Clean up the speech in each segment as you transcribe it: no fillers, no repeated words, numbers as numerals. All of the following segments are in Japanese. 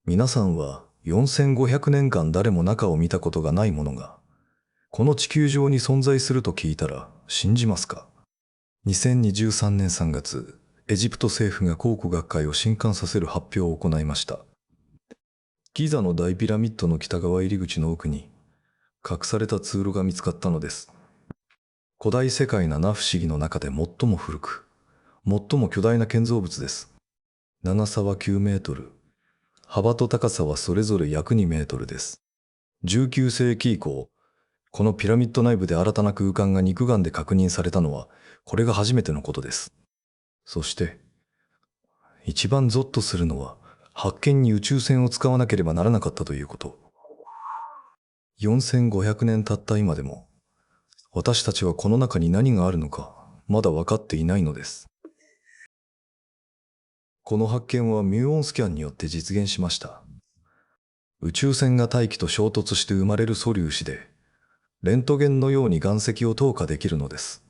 皆さんは4500年間誰も中を見たことがないものが、この地球上に存在すると聞いたら信じますか？ 2023 年3月、エジプト政府が考古学会を震撼させる発表を行いました。ギザの大ピラミッドの北側入り口の奥に、隠された通路が見つかったのです。古代世界七不思議の中で最も古く、最も巨大な建造物です。長さは9メートル。幅と高さはそれぞれ約2メートルです。19世紀以降、このピラミッド内部で新たな空間が肉眼で確認されたのは、これが初めてのことです。そして、一番ゾッとするのは、発見に宇宙船を使わなければならなかったということ。4500年経った今でも、私たちはこの中に何があるのか、まだ分かっていないのです。この発見はミューオンスキャンによって実現しました。宇宙船が大気と衝突して生まれる素粒子で、レントゲンのように岩石を透過できるのです。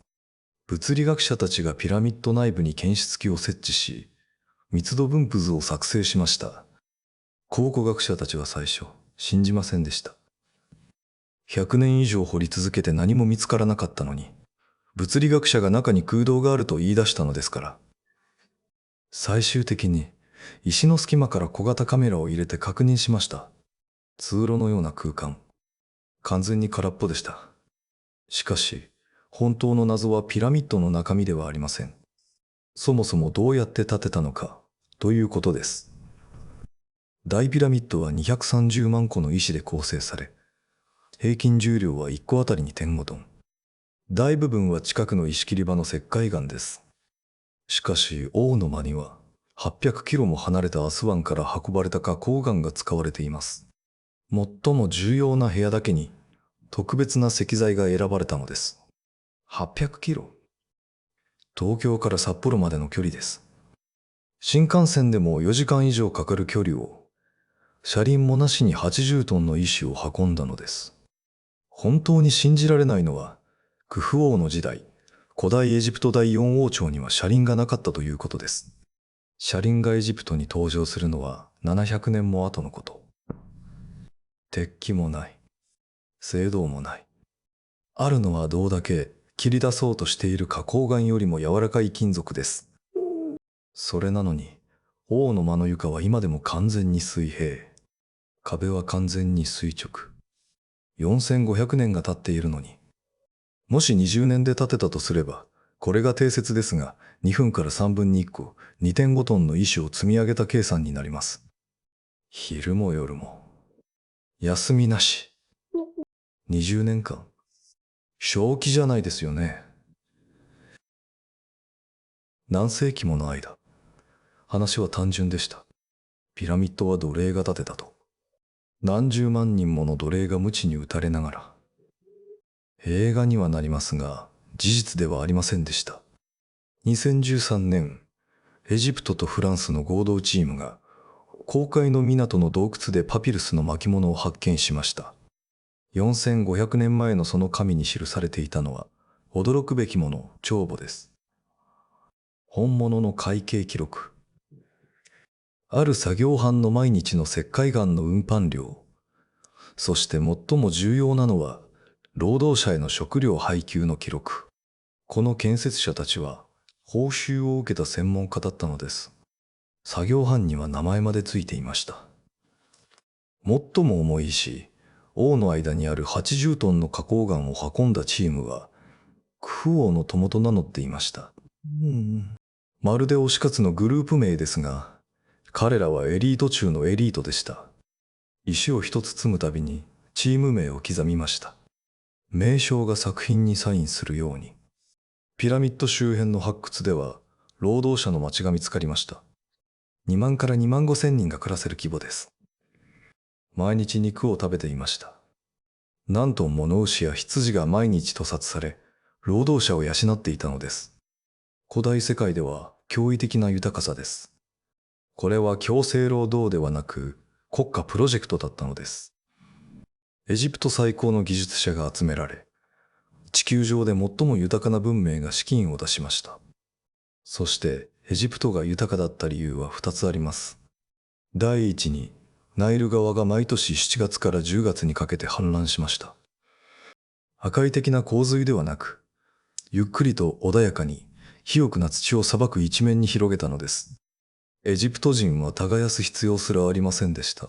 物理学者たちがピラミッド内部に検出器を設置し、密度分布図を作成しました。考古学者たちは最初、信じませんでした。100年以上掘り続けて何も見つからなかったのに、物理学者が中に空洞があると言い出したのですから。最終的に、石の隙間から小型カメラを入れて確認しました。通路のような空間。完全に空っぽでした。しかし、本当の謎はピラミッドの中身ではありません。そもそもどうやって建てたのか、ということです。大ピラミッドは230万個の石で構成され、平均重量は1個あたり2.5トン。大部分は近くの石切り場の石灰岩です。しかし、王の間には、800キロも離れたアスワンから運ばれた花崗岩が使われています。最も重要な部屋だけに、特別な石材が選ばれたのです。800キロ。東京から札幌までの距離です。新幹線でも4時間以上かかる距離を、車輪もなしに80トンの石を運んだのです。本当に信じられないのは、クフ王の時代、古代エジプト第4王朝には車輪がなかったということです。車輪がエジプトに登場するのは700年も後のこと。鉄器もない。青銅もない。あるのは銅だけ切り出そうとしている花崗岩よりも柔らかい金属です。それなのに、王の間の床は今でも完全に水平。壁は完全に垂直。4500年が経っているのに。もし20年で建てたとすれば、これが定説ですが、2分から3分に1個、2.5 トンの石を積み上げた計算になります。昼も夜も。休みなし。20年間。正気じゃないですよね。何世紀もの間。話は単純でした。ピラミッドは奴隷が建てたと。何十万人もの奴隷が鞭に打たれながら。映画にはなりますが、事実ではありませんでした。2013年、エジプトとフランスの合同チームが、公海の港の洞窟でパピルスの巻物を発見しました。4500年前のその紙に記されていたのは、驚くべきもの、帳簿です。本物の会計記録。ある作業班の毎日の石灰岩の運搬量。そして最も重要なのは、労働者への食料配給の記録。この建設者たちは、報酬を受けた専門家だったのです。作業班には名前までついていました。最も重い石、王の間にある80トンの花崗岩を運んだチームは、クフ王の友と名乗っていました。まるで推し活のグループ名ですが、彼らはエリート中のエリートでした。石を一つ積むたびにチーム名を刻みました。名称が作品にサインするように。ピラミッド周辺の発掘では、労働者の町が見つかりました。2万から2万5千人が暮らせる規模です。毎日肉を食べていました。何トンもの牛や羊が毎日屠殺され、労働者を養っていたのです。古代世界では驚異的な豊かさです。これは強制労働ではなく国家プロジェクトだったのです。エジプト最高の技術者が集められ、地球上で最も豊かな文明が資金を出しました。そしてエジプトが豊かだった理由は2つあります。第一に、ナイル川が毎年7月から10月にかけて氾濫しました。破壊的な洪水ではなく、ゆっくりと穏やかに肥沃な土を砂漠一面に広げたのです。エジプト人は耕す必要すらありませんでした。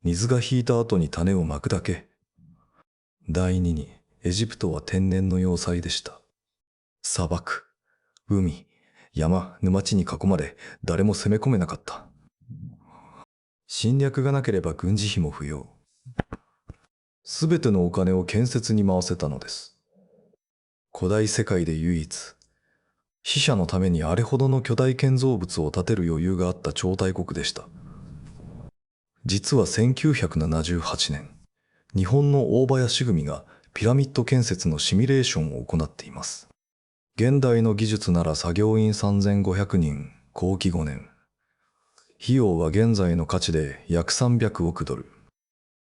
水が引いた後に種をまくだけ。第二に、エジプトは天然の要塞でした。砂漠、海、山、沼地に囲まれ、誰も攻め込めなかった。侵略がなければ軍事費も不要。すべてのお金を建設に回せたのです。古代世界で唯一、死者のためにあれほどの巨大建造物を建てる余裕があった超大国でした。実は1978年、日本の大林組がピラミッド建設のシミュレーションを行っています。現代の技術なら作業員3500人、後期5年。費用は現在の価値で約300億ドル。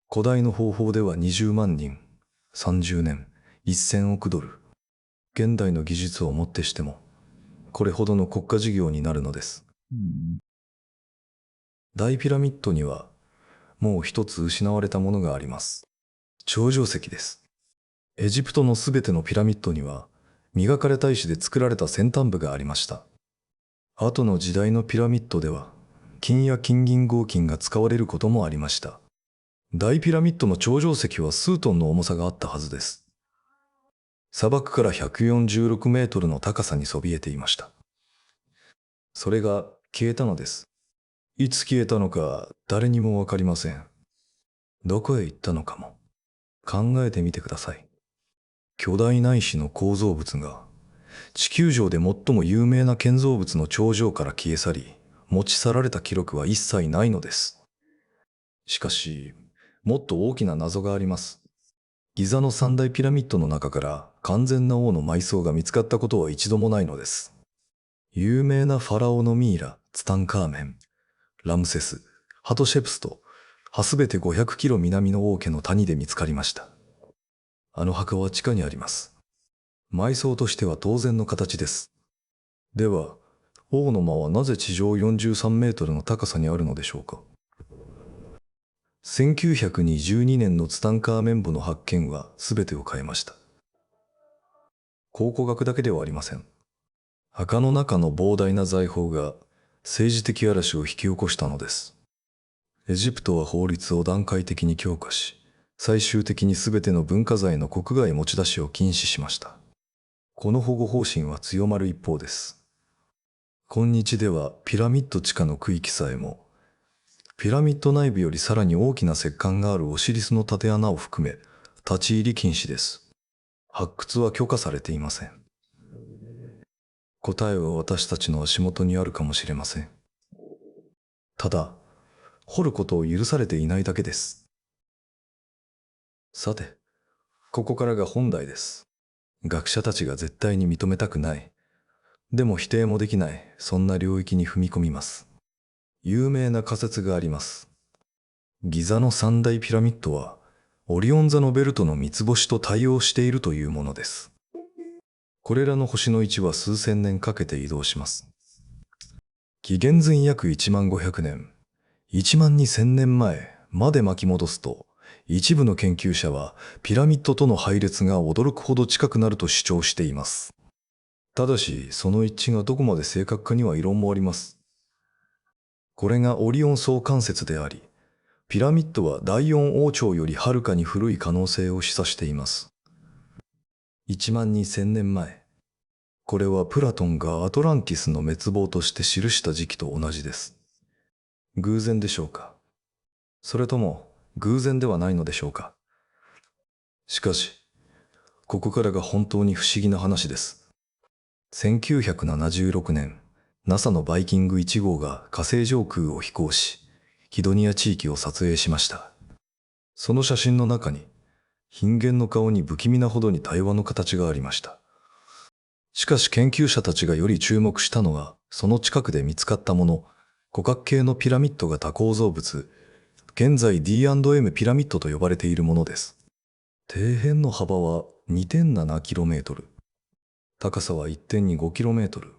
古代の方法では20万人、30年、1000億ドル。現代の技術をもってしても、これほどの国家事業になるのです。大ピラミッドには、もう一つ失われたものがあります。頂上石です。エジプトのすべてのピラミッドには、磨かれた石で作られた先端部がありました。後の時代のピラミッドでは、金や金銀合金が使われることもありました。大ピラミッドの頂上石は数トンの重さがあったはずです。砂漠から146メートルの高さにそびえていました。それが消えたのです。いつ消えたのか誰にもわかりません。どこへ行ったのかも。考えてみてください。巨大な石の構造物が地球上で最も有名な建造物の頂上から消え去り、持ち去られた記録は一切ないのです。しかし、もっと大きな謎があります。ギザの三大ピラミッドの中から完全な王の埋葬が見つかったことは一度もないのです。有名なファラオのミイラ、ツタンカーメン、ラムセス、ハトシェプスと、すべて500キロ南の王家の谷で見つかりました。あの墓は地下にあります。埋葬としては当然の形です。では、王の間はなぜ地上43メートルの高さにあるのでしょうか。1922年のツタンカーメン墓の発見は全てを変えました。考古学だけではありません。墓の中の膨大な財宝が政治的嵐を引き起こしたのです。エジプトは法律を段階的に強化し、最終的に全ての文化財の国外持ち出しを禁止しました。この保護方針は強まる一方です。今日ではピラミッド地下の区域さえも、ピラミッド内部よりさらに大きな石棺があるオシリスの縦穴を含め、立ち入り禁止です。発掘は許可されていません。答えは私たちの足元にあるかもしれません。ただ、掘ることを許されていないだけです。さて、ここからが本題です。学者たちが絶対に認めたくない。でも否定もできない、そんな領域に踏み込みます。有名な仮説があります。ギザの三大ピラミッドは、オリオン座のベルトの三つ星と対応しているというものです。これらの星の位置は数千年かけて移動します。紀元前約10500年、12000年前まで巻き戻すと、一部の研究者はピラミッドとの配列が驚くほど近くなると主張しています。ただし、その一致がどこまで正確かには異論もあります。これがオリオン相関説であり、ピラミッドは第四王朝よりはるかに古い可能性を示唆しています。12000年前。これはプラトンがアトランティスの滅亡として記した時期と同じです。偶然でしょうか。それとも偶然ではないのでしょうか。しかし、ここからが本当に不思議な話です。1976年、NASA のバイキング1号が火星上空を飛行し、キドニア地域を撮影しました。その写真の中に、人間の顔に不気味なほどに対話の形がありました。しかし研究者たちがより注目したのは、その近くで見つかったもの、五角形のピラミッド型構造物、現在 D&M ピラミッドと呼ばれているものです。底辺の幅は 2.7km。高さは 1.25km。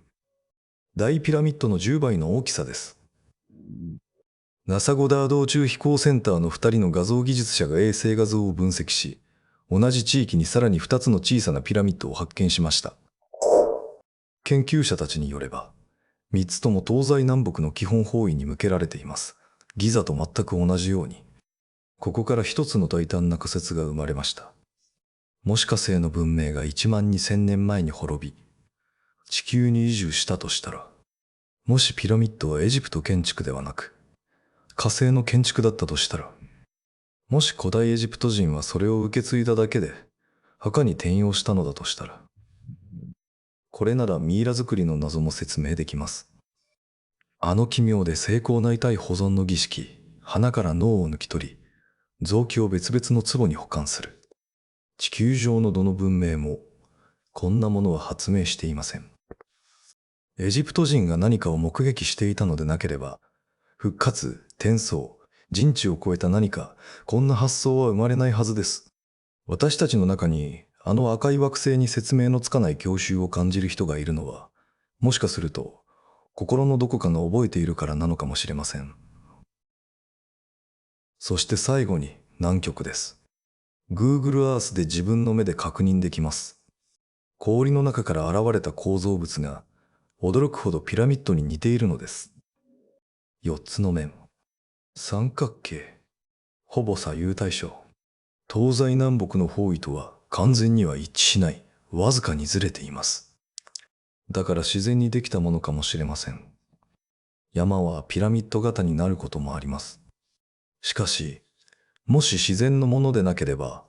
大ピラミッドの10倍の大きさです。NASA ゴダード宇宙飛行センターの2人の画像技術者が衛星画像を分析し、同じ地域にさらに2つの小さなピラミッドを発見しました。研究者たちによれば、3つとも東西南北の基本方位に向けられています。ギザと全く同じように。ここから一つの大胆な仮説が生まれました。もし火星の文明が1万2000年前に滅び、地球に移住したとしたら、もしピラミッドはエジプト建築ではなく、火星の建築だったとしたら、もし古代エジプト人はそれを受け継いだだけで、墓に転用したのだとしたら、これならミイラ作りの謎も説明できます。あの奇妙で精巧な遺体保存の儀式、鼻から脳を抜き取り、臓器を別々の壺に保管する。地球上のどの文明も、こんなものは発明していません。エジプト人が何かを目撃していたのでなければ、復活、転送、人知を超えた何か、こんな発想は生まれないはずです。私たちの中に、あの赤い惑星に説明のつかない郷愁を感じる人がいるのは、もしかすると、心のどこかが覚えているからなのかもしれません。そして最後に南極です。Google Earth で自分の目で確認できます。氷の中から現れた構造物が、驚くほどピラミッドに似ているのです。4つの面。三角形。ほぼ左右対称。東西南北の方位とは完全には一致しない。わずかにずれています。だから自然にできたものかもしれません。山はピラミッド型になることもあります。しかし、もし自然のものでなければ、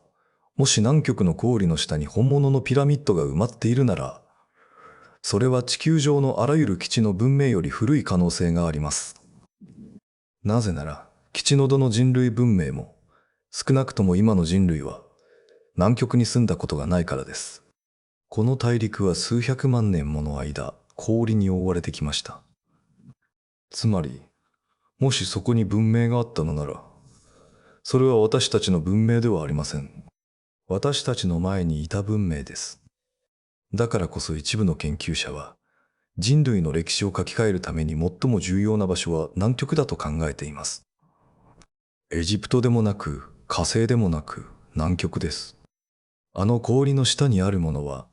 もし南極の氷の下に本物のピラミッドが埋まっているなら、それは地球上のあらゆる基地の文明より古い可能性があります。なぜなら、基地のどの人類文明も、少なくとも今の人類は、南極に住んだことがないからです。この大陸は数百万年もの間、氷に覆われてきました。つまり、もしそこに文明があったのなら、それは私たちの文明ではありません。私たちの前にいた文明です。だからこそ一部の研究者は、人類の歴史を書き換えるために最も重要な場所は南極だと考えています。エジプトでもなく、火星でもなく、南極です。あの氷の下にあるものは、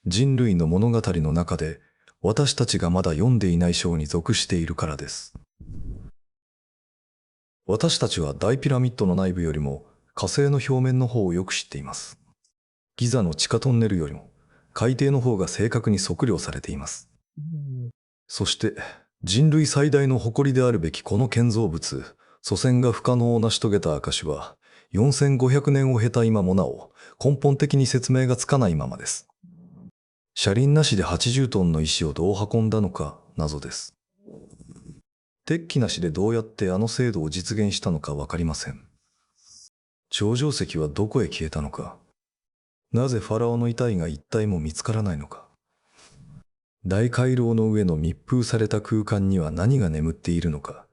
人類の物語の中で、私たちがまだ読んでいない章に属しているからです。私たちは大ピラミッドの内部よりも、火星の表面の方をよく知っています。ギザの地下トンネルよりも、海底の方が正確に測量されています。そして、人類最大の誇りであるべきこの建造物、祖先が不可能を成し遂げた証は、4500年を経た今もなお、根本的に説明がつかないままです。車輪なしで80トンの石をどう運んだのか、謎です。鉄器なしでどうやってあの精度を実現したのかわかりません。頂上石はどこへ消えたのか。なぜファラオの遺体が一体も見つからないのか。大回廊の上の密封された空間には何が眠っているのか。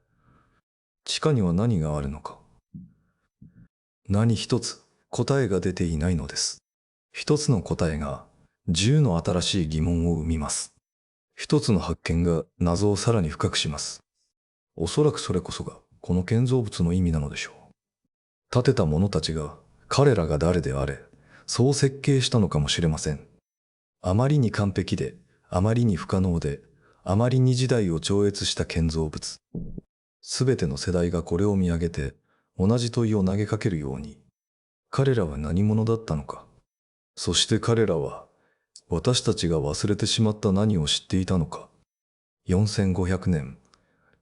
地下には何があるのか。何一つ答えが出ていないのです。一つの答えが10の新しい疑問を生みます。一つの発見が謎をさらに深くします。おそらくそれこそがこの建造物の意味なのでしょう。建てた者たちが彼らが誰であれ、そう設計したのかもしれません。あまりに完璧で、あまりに不可能で、あまりに時代を超越した建造物。すべての世代がこれを見上げて、同じ問いを投げかけるように、彼らは何者だったのか。そして彼らは、私たちが忘れてしまった何を知っていたのか。4500年、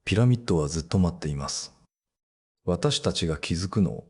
ピラミッドはずっと待っています。私たちが気づくのを